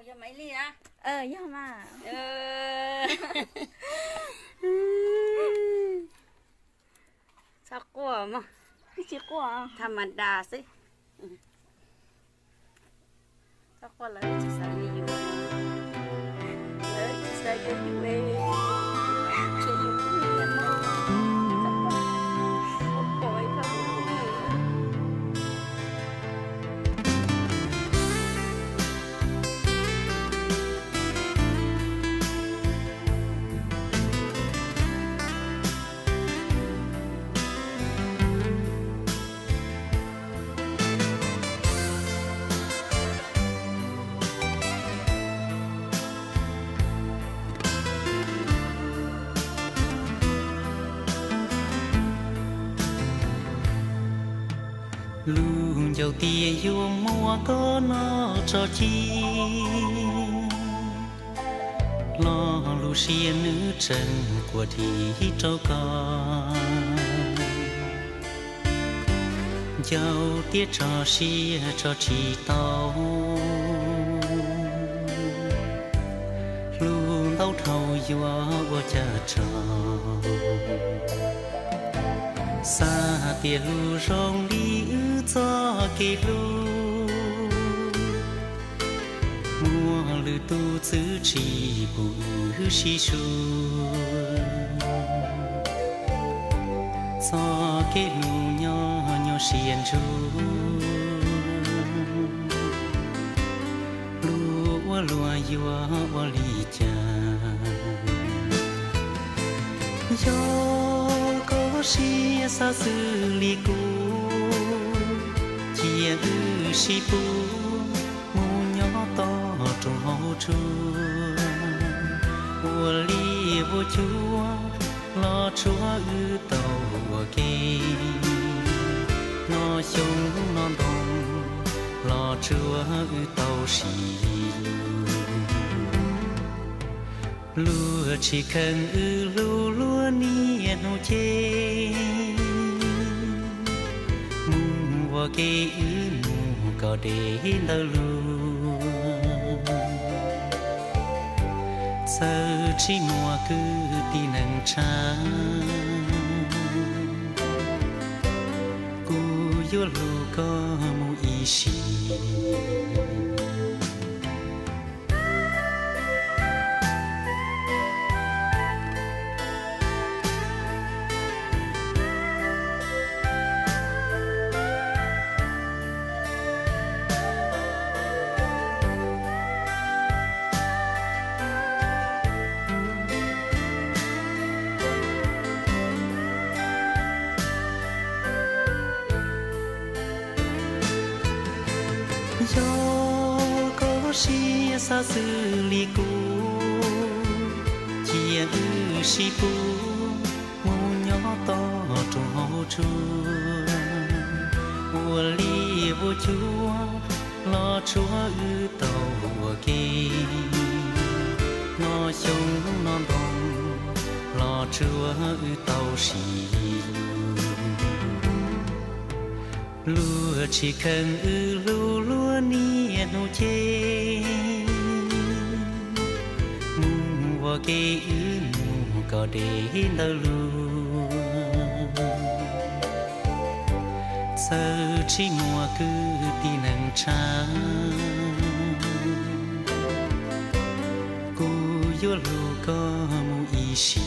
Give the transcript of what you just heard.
cho mấy ly á. Do mà. Sao quá mà. Chỉ quá. Tham ăn đà xí. Sao quá là chỉ sai điอยู่. Chỉ sai điอยู่เองchỉอยู่ที่นี่มาปล่อยเขา luôn dầu tia vô mùa có nó cho chi lo lu xia nữ trần của thì trâu con dầu tia cho xia cho chi tàu luôn tàu thầu vô cha trâu xa tia lu rong đi cho kê lu mua lư tu giữ chỉ bù xì xu cho kê lu nhỏ nhỏ xiên chu lúa lúa lúa lì cha xia xa xứ li cu chia ư xì pu mu nhỏ to trong hậu chua mùa li vô chúa lo chúa ư tàu kê nó sông non đồng lo chúa ư tàu xì lúa chỉ cần ư lúa nia nô chê mùa kê ư mùa có để lơ lúa giờ chỉ mùa cứ đi nâng trắng cú yo lúa có mùa ý xì xia xa xứ li cu chia ư xì pu mu nhỏ to trong hậu chua mùa li vô chúa lo chúa ư tàu kê nó sông non đồng lo chúa ư tàu xì lúa chỉ cần ư lúa nia nô chê mùa kê ư mùa có để lơ lúa giờ chỉ mùa cứ đi nâng trắng cú yo lúa có mùa ý xì